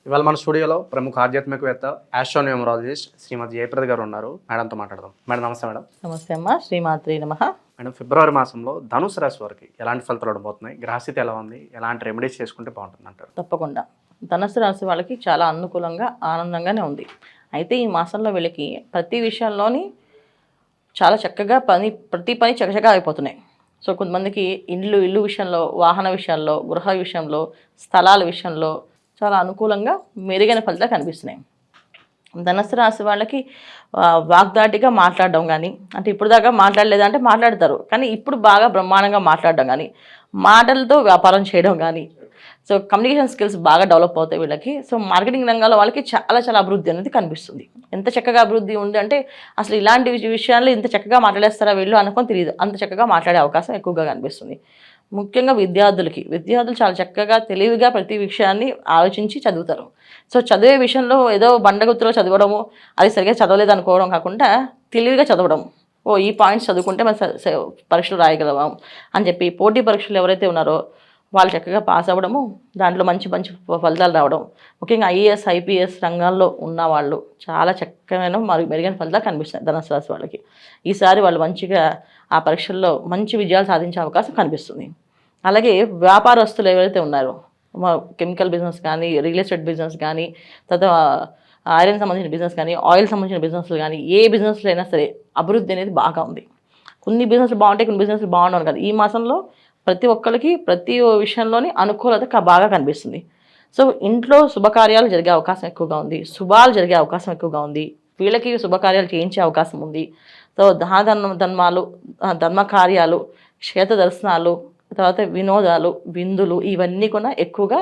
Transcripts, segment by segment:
ఇవాళ మన స్టూడియోలో ప్రముఖ ఆధ్యాత్మికవేత్త ఆస్ట్రోన్యూమరాలజిస్ట్ శ్రీమతి జయప్రద గారు ఉన్నారు. మేడంతో మాట్లాడదాం. మేడం నమస్తే. మేడం నమస్తే అమ్మా. శ్రీమాత్రి నమః. మేడం, ఫిబ్రవరి మాసంలో ధనుసు రాశి వారికి ఎలాంటి ఫలితాలు ఉండబోతున్నాయి? గ్రహస్థితి ఎలా ఉంది? ఎలాంటి రెమెడీస్ చేసుకుంటే బాగుంటుంది అంటారు? తప్పకుండా ధనుసు రాశి వాళ్ళకి చాలా అనుకూలంగా ఆనందంగానే ఉంది. అయితే ఈ మాసంలో వీళ్ళకి ప్రతి విషయంలోని చాలా చక్కగా ప్రతి పని చకచకా అయిపోతున్నాయి. సో కొంతమందికి ఇల్లు విషయంలో, వాహన విషయాల్లో, గృహ విషయంలో, స్థలాల విషయంలో చాలా అనుకూలంగా మెరుగైన ఫలితాలు కనిపిస్తున్నాయి. ధనుసు రాశి వాళ్ళకి వాగ్దాటిగా మాట్లాడడం కానీ, అంటే ఇప్పుడు దాకా మాట్లాడలేదంటే మాట్లాడతారు, కానీ ఇప్పుడు బాగా బ్రహ్మాండంగా మాట్లాడడం కానీ, మాటలతో వ్యాపారం చేయడం కానీ, సో కమ్యూనికేషన్ స్కిల్స్ బాగా డెవలప్ అవుతాయి వీళ్ళకి. సో మార్కెటింగ్ రంగంలో వాళ్ళకి చాలా చాలా అభివృద్ధి అనేది కనిపిస్తుంది. ఎంత చక్కగా అభివృద్ధి ఉంది అంటే అసలు ఇలాంటి విషయాల్లో ఇంత చక్కగా మాట్లాడేస్తారా వీళ్ళు అనుకొని తెలియదు, అంత చక్కగా మాట్లాడే అవకాశం ఎక్కువగా కనిపిస్తుంది. ముఖ్యంగా విద్యార్థులు చాలా చక్కగా తెలివిగా ప్రతి విషయాన్ని ఆలోచించి చదువుతారు. సో చదివే విషయంలో ఏదో బండగుత్తులో చదవడము, అది సరిగ్గా చదవలేదు అనుకోవడం కాకుండా తెలివిగా చదవడం. ఈ పాయింట్స్ చదువుకుంటే మనం పరీక్షలు రాయగలవాం అని చెప్పి పోటీ పరీక్షలు ఎవరైతే ఉన్నారో వాళ్ళు చక్కగా పాస్ అవ్వడము, దాంట్లో మంచి మంచి ఫలితాలు రావడం. ముఖ్యంగా ఐఏఎస్, ఐపీఎస్ రంగాల్లో ఉన్న వాళ్ళు చాలా చక్కమైన మెరుగైన ఫలితాలు కనిపిస్తాయి ధనుసు రాశి వాళ్ళకి. ఈసారి వాళ్ళు మంచిగా ఆ పరీక్షల్లో మంచి విజయాలు సాధించే అవకాశం కనిపిస్తుంది. అలాగే వ్యాపారస్తులు ఎవరైతే ఉన్నారో, కెమికల్ బిజినెస్ కానీ, రియల్ ఎస్టేట్ బిజినెస్ కానీ, తర్వాత ఐరన్ సంబంధించిన బిజినెస్ కానీ, ఆయిల్ సంబంధించిన బిజినెస్లు కానీ, ఏ బిజినెస్లో అయినా సరే అభివృద్ధి అనేది బాగా ఉంది. కొన్ని బిజినెస్లు బాగుంటాయి, కొన్ని బిజినెస్లు బాగుండవు కదా. ఈ మాసంలో ప్రతి ఒక్కరికి ప్రతి విషయంలోని అనుకూలత బాగా కనిపిస్తుంది. సో ఇంట్లో శుభకార్యాలు జరిగే అవకాశం ఎక్కువగా ఉంది, శుభాలు జరిగే అవకాశం ఎక్కువగా ఉంది, వీళ్ళకి శుభకార్యాలు చేయించే అవకాశం ఉంది. సో ధర్మ కార్యాలు, క్షేత్ర దర్శనాలు, తర్వాత వినోదాలు, విందులు, ఇవన్నీ కూడా ఎక్కువగా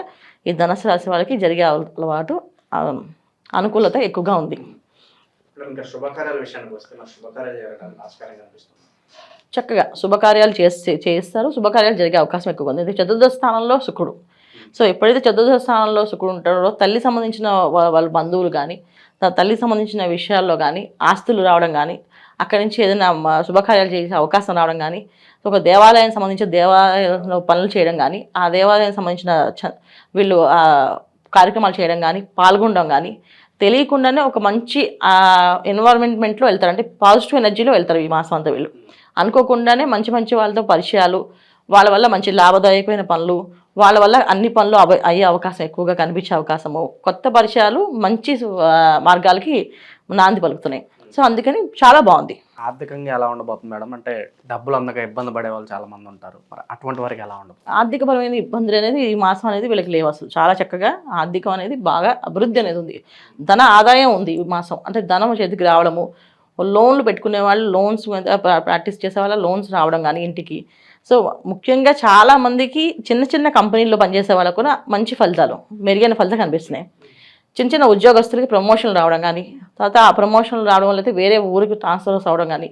ఈ ధనుసు రాశి వాళ్ళకి జరిగే అలవాటు, అనుకూలత ఎక్కువగా ఉంది. శుభకార్యాల విషయానికి వస్తే శుభకార్యాలు జరగడానికి ఆస్కారం కనిపిస్తుంది. చక్కగా శుభకార్యాలు చేస్తారు, శుభకార్యాలు జరిగే అవకాశం ఎక్కువగా ఉంది. ఇది చతుర్థ స్థానంలో శుక్రుడు. సో ఎప్పుడైతే చతుర్థ స్థానంలో శుక్రుడు ఉంటాడో తల్లి సంబంధించిన వాళ్ళ బంధువులు కానీ, తల్లికి సంబంధించిన విషయాల్లో కానీ, ఆస్తులు రావడం కానీ, అక్కడి నుంచి ఏదైనా శుభకార్యాలు చేసే అవకాశం రావడం కానీ, ఒక దేవాలయానికి సంబంధించిన దేవాలయంలో పనులు చేయడం కానీ, ఆ దేవాలయానికి సంబంధించిన వీళ్ళు కార్యక్రమాలు చేయడం కానీ, పాల్గొనడం కానీ, తెలియకుండానే ఒక మంచి ఎన్వైరన్మెంట్లో వెళ్తారు. అంటే పాజిటివ్ ఎనర్జీలో వెళ్తారు ఈ మాసం అంతా. వీళ్ళు అనుకోకుండానే మంచి మంచి వాళ్ళతో పరిచయాలు, వాళ్ళ వల్ల మంచి లాభదాయకమైన పనులు, వాళ్ళ వల్ల అన్ని పనులు అయ్యే అవకాశం ఎక్కువగా కనిపించే అవకాశము, కొత్త పరిచయాలు మంచి మార్గాలకి నాంది పలుకుతున్నాయి. సో అందుకని చాలా బాగుంది. ఆర్థికంగా ఎలా ఉండబోతుంది మేడం? అంటే డబ్బులు అందక ఇబ్బంది పడే వాళ్ళు చాలా మంది ఉంటారు, మరి అటువంటి వారికి ఎలా ఉండబోతుంది? ఆర్థికపరమైన ఇబ్బందులు అనేది ఈ మాసం అనేది వీళ్ళకి లేవు. అసలు చాలా చక్కగా ఆర్థికం అనేది బాగా అభివృద్ధి అనేది ఉంది, ధన ఆదాయం ఉంది ఈ మాసం. అంటే ధనం చేతికి రావడము, లోన్లు పెట్టుకునే వాళ్ళు లోన్స్ ప్రాక్టీస్ చేసే వాళ్ళ లోన్స్ రావడం కానీ ఇంటికి. సో ముఖ్యంగా చాలామందికి చిన్న చిన్న కంపెనీల్లో పనిచేసే వాళ్ళకు కూడా మంచి ఫలితాలు, మెరుగైన ఫలితాలు కనిపిస్తున్నాయి. చిన్న చిన్న ఉద్యోగస్తులకి ప్రమోషన్లు రావడం కానీ, తర్వాత ఆ ప్రమోషన్లు రావడం వల్ల అయితే వేరే ఊరికి ట్రాన్స్ఫర్స్ అవ్వడం కానీ,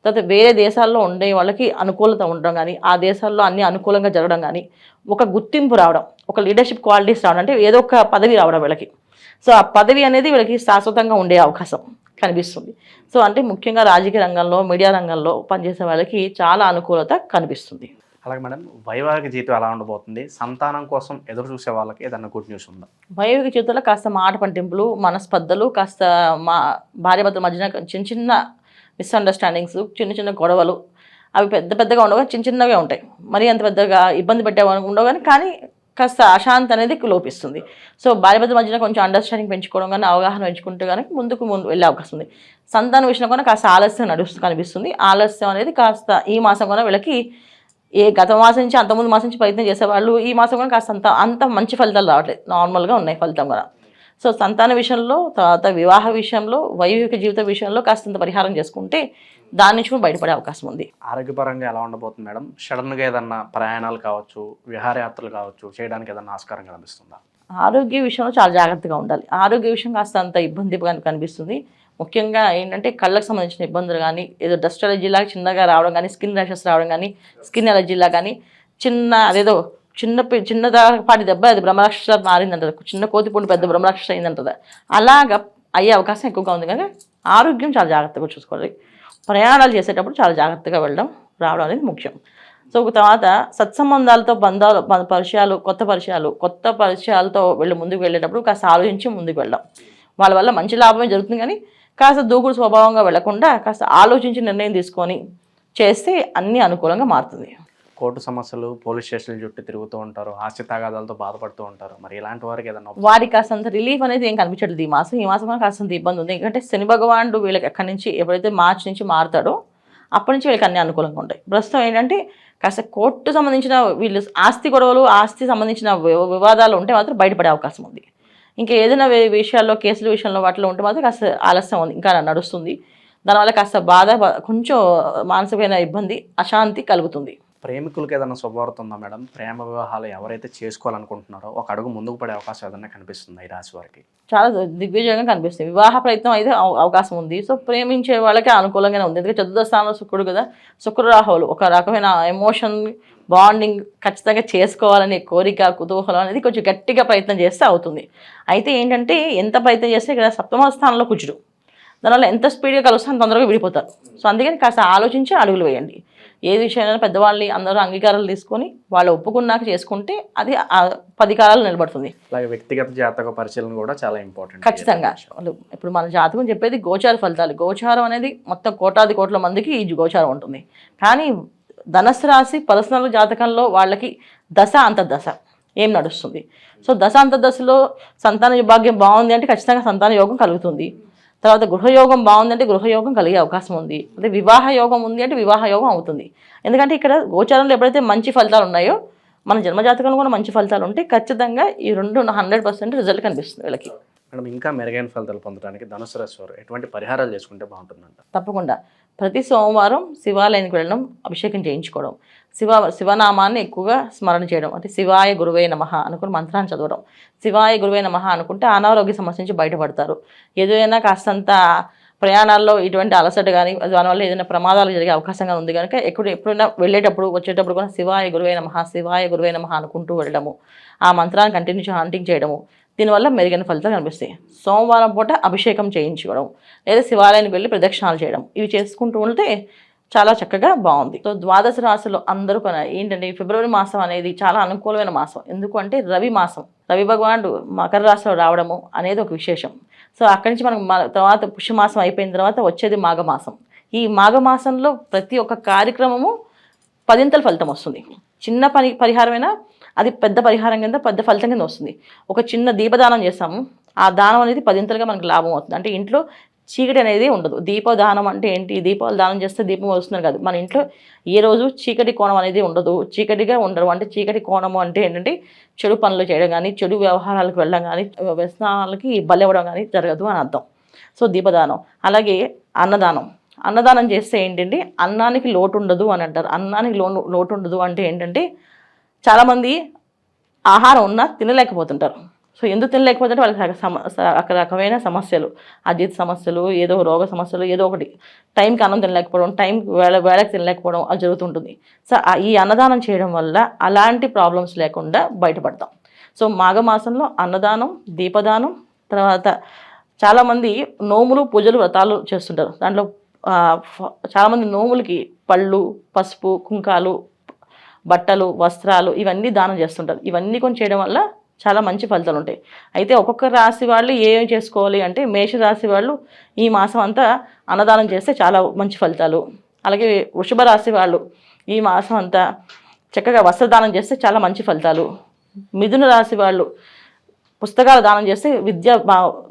తర్వాత వేరే దేశాల్లో ఉండే వాళ్ళకి అనుకూలత ఉండడం కానీ, ఆ దేశాల్లో అన్ని అనుకూలంగా జరగడం కానీ, ఒక గుర్తింపు రావడం, ఒక లీడర్షిప్ క్వాలిటీస్ రావడం, అంటే ఏదో ఒక పదవి రావడం వీళ్ళకి. సో ఆ పదవి అనేది వీళ్ళకి శాశ్వతంగా ఉండే అవకాశం కనిపిస్తుంది. సో అంటే ముఖ్యంగా రాజకీయ రంగంలో, మీడియా రంగంలో పనిచేసే వాళ్ళకి చాలా అనుకూలత కనిపిస్తుంది. అలాగే మేడం, వైవాహిక జీవితం ఎలా ఉండబోతుంది? సంతానం కోసం ఎదురు చూసే వాళ్ళకి ఏదన్నా గుడ్ న్యూస్ ఉందా? వైవాహిక జీవితంలో కాస్త మాట పట్టింపులు, మనస్పర్ధలు, కాస్త భార్యాభర్తల మధ్యన చిన్న చిన్న మిస్అండర్స్టాండింగ్స్, చిన్న చిన్న గొడవలు, అవి పెద్దగా ఉండవు కానీ చిన్న చిన్నవే ఉంటాయి. మరీ అంత పెద్దగా ఇబ్బంది పెట్టే ఉండవు కానీ కాస్త అశాంతి అనేది లోపిస్తుంది. సో భార్యాభర్తల మధ్యన కొంచెం అండర్స్టాండింగ్ పెంచుకోవడం కానీ, అవగాహన పెంచుకుంటే కానీ ముందు వెళ్ళే అవకాశం ఉంది. సంతాన విషయంలో కూడా కాస్త ఆలస్యం కనిపిస్తుంది. ఆలస్యం అనేది కాస్త ఈ మాసం కూడా వీళ్ళకి గత మాసం నుంచి అంతకుముందు మాసం నుంచి ప్రయత్నం చేసేవాళ్ళు ఈ మాసం కూడా కాస్త అంత మంచి ఫలితాలు రావట్లేదు, నార్మల్గా ఉన్నాయి ఫలితం కూడా. సో సంతాన విషయంలో, తర్వాత వివాహ విషయంలో, వైవాహిక జీవిత విషయంలో కాస్తంత పరిహారం చేసుకుంటే దాని నుంచి కూడా బయటపడే అవకాశం ఉంది. ఆరోగ్యపరంగా ఎలా ఉండబోతుంది మేడం? సడన్గా ఏదన్నా ప్రయాణాలు కావచ్చు, విహారయాత్రలు కావచ్చు చేయడానికి ఏదన్నా ఆస్కారం కనిపిస్తుందా? ఆరోగ్య విషయంలో చాలా జాగ్రత్తగా ఉండాలి. ఆరోగ్య విషయం కాస్త అంత ఇబ్బంది కనిపిస్తుంది. ముఖ్యంగా ఏంటంటే కళ్ళకు సంబంధించిన ఇబ్బందులు కానీ, ఏదో డస్ట్ ఎలర్జీలాగా చిన్నగా రావడం కానీ, స్కిన్ ర్యాషెస్ రావడం కానీ, స్కిన్ ఎలర్జీలా కానీ, అదేదో చిన్నపాటి దెబ్బ అది బ్రహ్మరాక్షస మారిందంటారు, చిన్న కోతిపూడి పెద్ద బ్రహ్మరాక్షస అయిందంటారు, అలాగా అయ్యే అవకాశం ఎక్కువగా ఉంది. కానీ ఆరోగ్యం చాలా జాగ్రత్తగా చూసుకోవాలి. ప్రయాణాలు చేసేటప్పుడు చాలా జాగ్రత్తగా వెళ్ళడం రావడం అనేది ముఖ్యం. సో తర్వాత సత్సంబంధాలతో బంధాలు పరిచయాలు కొత్త పరిచయాలతో వెళ్ళి ముందుకు వెళ్ళేటప్పుడు కాస్త ఆలోచించి ముందుకు వెళ్ళడం. వాళ్ళ వల్ల మంచి లాభమే జరుగుతుంది, కానీ కాస్త దూకుడు స్వభావంగా వెళ్లకుండా కాస్త ఆలోచించి నిర్ణయం తీసుకొని చేస్తే అన్నీ అనుకూలంగా మారుతుంది. కోర్టు సమస్యలు, పోలీస్ స్టేషన్ల చుట్టూ తిరుగుతూ ఉంటారు, ఆస్తి తగాదాలతో బాధపడుతూ ఉంటారు. మరి ఇలాంటి వారికి ఏదైనా వారికి కాస్తంత రిలీఫ్ అనేది ఏం కనిపించట్లేదు ఈ మాసం కాస్తంత ఇబ్బంది ఉంది. ఎందుకంటే శని భగవానుడు వీళ్ళకి ఎక్కడి నుంచి ఎప్పుడైతే మార్చి నుంచి మారుతాడో అప్పటి నుంచి వీళ్ళకి అన్ని అనుకూలంగా ఉంటాయి. ప్రస్తుతం ఏంటంటే కాస్త కోర్టు సంబంధించిన వీళ్ళు ఆస్తి గొడవలు, ఆస్తి సంబంధించిన వివాదాలు ఉంటే మాత్రం బయటపడే అవకాశం ఉంది. ఇంకా ఏదైనా విషయాల్లో, కేసుల విషయంలో వాటిలో ఉంటే మాత్రం కాస్త ఆలస్యం ఉంది, ఇంకా నడుస్తుంది. దానివల్ల కాస్త బాధ, కొంచెం మానసికమైన ఇబ్బంది, అశాంతి కలుగుతుంది. ప్రేమికులకు ఏదైనా శుభవార్త ఉందా మేడం? ప్రేమ వివాహాలు ఎవరైతే చేసుకోవాలనుకుంటున్నారో ఒక అడుగు ముందుకు పడే అవకాశం ఏదైనా కనిపిస్తుంది ఈ రాశి వారికి? చాలా దిగ్విజయంగా కనిపిస్తుంది. వివాహ ప్రయత్నం అయితే అవకాశం ఉంది. సో ప్రేమించే వాళ్ళకి అనుకూలంగానే ఉంది. ఎందుకంటే చతుర్థ స్థానంలో శుక్రుడు కదా, శుక్ర రాహువులు ఒక రకమైన ఎమోషన్ బాండింగ్ ఖచ్చితంగా చేసుకోవాలనే కోరిక, కుతూహలం అనేది కొంచెం గట్టిగా ప్రయత్నం చేస్తే అవుతుంది. అయితే ఏంటంటే ఎంత ప్రయత్నం చేస్తే ఇక్కడ సప్తమ స్థానంలో కుజుడు, దానివల్ల ఎంత స్పీడ్గా కలుస్తే అంత తొందరగా విడిపోతారు. సో అందుకని కాస్త ఆలోచించి అడుగులు వేయండి. ఏ విషయమైనా పెద్దవాళ్ళని అందరూ అంగీకారాలు తీసుకొని వాళ్ళు ఒప్పుకున్నాక చేసుకుంటే అది 10 కాలాలు నిలబడుతుంది. అలాగే వ్యక్తిగత జాతక పరిశీలన కూడా చాలా ఇంపార్టెంట్. ఖచ్చితంగా. ఇప్పుడు మన జాతకం చెప్పేది గోచార ఫలితాలు. గోచారం అనేది మొత్తం కోటాది కోట్ల మందికి ఈ గోచారం ఉంటుంది. కానీ ధనస్సు రాశి పర్సనల్ జాతకంలో వాళ్ళకి దశ అంతర్దశ ఏం నడుస్తుంది. సో దశ అంతర్దశలో సంతాన భాగ్యం బాగుంది అంటే ఖచ్చితంగా సంతాన యోగం కలుగుతుంది. తర్వాత గృహయోగం బాగుందంటే గృహయోగం కలిగే అవకాశం ఉంది. అదే వివాహ యోగం ఉంది అంటే వివాహ యోగం అవుతుంది. ఎందుకంటే ఇక్కడ గోచారంలో ఎప్పుడైతే మంచి ఫలితాలు ఉన్నాయో, మన జన్మజాతకంలో కూడా మంచి ఫలితాలు ఉంటే ఖచ్చితంగా ఈ 100% రిజల్ట్ కనిపిస్తుంది వీళ్ళకి. మేడం, ఇంకా మెరుగైన ఫలితాలు పొందడానికి ధనుసు రాశి వారు ఎటువంటి పరిహారాలు చేసుకుంటే బాగుంటుందంట? తప్పకుండా ప్రతి సోమవారం శివాలయానికి వెళ్ళడం, అభిషేకం చేయించుకోవడం, శివనామాన్ని ఎక్కువగా స్మరణ చేయడం, అంటే శివాయ గురువే నమః అనుకుని మంత్రాన్ని చదవడం. శివాయ గురువే నమః అనుకుంటే అనారోగ్య సమస్య నుంచి బయటపడతారు. ఏదైనా కాస్తంత ప్రయాణాల్లో ఇటువంటి అలసట కానీ దానివల్ల ఏదైనా ప్రమాదాలు జరిగే అవకాశంగా ఉంది కనుక ఎప్పుడైనా వెళ్ళేటప్పుడు వచ్చేటప్పుడు కూడా శివాయ గురువే నమః, శివాయ గురువే నమః అనుకుంటూ వెళ్ళడము, ఆ మంత్రాన్ని కంటిన్యూ హాంటింగ్ చేయడము, దీనివల్ల మెరుగైన ఫలితాలు కనిపిస్తాయి. సోమవారం పూట అభిషేకం చేయించుకోవడం లేదా శివాలయానికి వెళ్ళి ప్రదక్షిణాలు చేయడం, ఇవి చేసుకుంటూ ఉంటే చాలా చక్కగా బాగుంది. సో ద్వాదశ రాశులు అందరూ ఏంటంటే ఫిబ్రవరి మాసం అనేది చాలా అనుకూలమైన మాసం. ఎందుకంటే రవి మాసం, రవి భగవానుడు మకర రాశిలో రావడము అనేది ఒక విశేషం. సో అక్కడి నుంచి మనం తర్వాత పుష్యమాసం అయిపోయిన తర్వాత వచ్చేది మాఘమాసం. ఈ మాఘమాసంలో ప్రతి ఒక్క కార్యక్రమము 10ంతల ఫలితం వస్తుంది. చిన్న పరిహారమైనా అది పెద్ద పరిహారం కింద పెద్ద ఫలితం కింద వస్తుంది. ఒక చిన్న దీపదానం చేస్తాము, ఆ దానం అనేది 10ంతలుగా మనకు లాభం అవుతుంది. అంటే ఇంట్లో చీకటి అనేది ఉండదు. దీపదానం అంటే ఏంటి? దీపాలు దానం చేస్తే దీపం వస్తున్నారు కాదు, మన ఇంట్లో ఏ రోజు చీకటి కోణం అనేది ఉండదు, చీకటిగా ఉండరు. అంటే చీకటి కోణము అంటే ఏంటంటే చెడు పనులు చేయడం కానీ, చెడు వ్యవహారాలకు వెళ్ళడం కానీ, వ్యసనాలకి బలివ్వడం కానీ జరగదు అని అర్థం. సో దీపదానం. అలాగే అన్నదానం చేస్తే ఏంటంటే అన్నానికి లోటు ఉండదు అని అంటారు. అన్నానికి లోటు ఉండదు అంటే ఏంటంటే చాలామంది ఆహారం ఉన్నా తినలేకపోతుంటారు. సో ఎందుకు తినలేకపోతుంటే వాళ్ళకి రకమైన సమస్యలు, అజీత సమస్యలు, ఏదో రోగ సమస్యలు, ఏదో ఒకటి టైంకి అన్నం తినలేకపోవడం, టైంకి వేళకి తినలేకపోవడం అది జరుగుతుంటుంది. సో ఈ అన్నదానం చేయడం వల్ల అలాంటి ప్రాబ్లమ్స్ లేకుండా బయటపడతాం. సో మాఘమాసంలో అన్నదానం, దీపదానం, తర్వాత చాలామంది నోములు, పూజలు, వ్రతాలు చేస్తుంటారు. దాంట్లో చాలామంది నోములకి పళ్ళు, పసుపు, కుంకాలు, బట్టలు, వస్త్రాలు ఇవన్నీ దానం చేస్తుంటారు. ఇవన్నీ కొన్ని చేయడం వల్ల చాలా మంచి ఫలితాలు ఉంటాయి. అయితే ఒక్కొక్క రాశి వాళ్ళు ఏం చేసుకోవాలి అంటే, మేషరాశి వాళ్ళు ఈ మాసం అంతా అన్నదానం చేస్తే చాలా మంచి ఫలితాలు. అలాగే వృషభ రాశి వాళ్ళు ఈ మాసం అంతా చక్కగా వస్త్రదానం చేస్తే చాలా మంచి ఫలితాలు. మిథున రాశి వాళ్ళు పుస్తకాలు దానం చేస్తే విద్య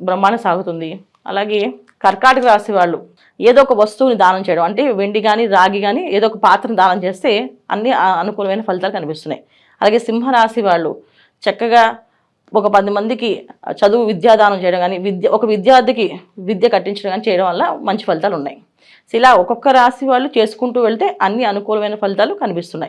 బ్రహ్మాండం సాగుతుంది. అలాగే కర్కాటక రాశి వాళ్ళు ఏదో ఒక వస్తువుని దానం చేయడం, అంటే వెండి కానీ రాగి కానీ ఏదో ఒక పాత్రను దానం చేస్తే అన్ని అనుకూలమైన ఫలితాలు కనిపిస్తున్నాయి. అలాగే సింహరాశి వాళ్ళు చక్కగా ఒక 10 మందికి చదువు విద్యాదానం చేయడం కానీ, ఒక విద్యార్థికి విద్య కట్టించడం కానీ చేయడం వల్ల మంచి ఫలితాలు ఉన్నాయి. ఇలా ఒక్కొక్క రాశి వాళ్ళు చేసుకుంటూ వెళ్తే అన్ని అనుకూలమైన ఫలితాలు కనిపిస్తున్నాయి.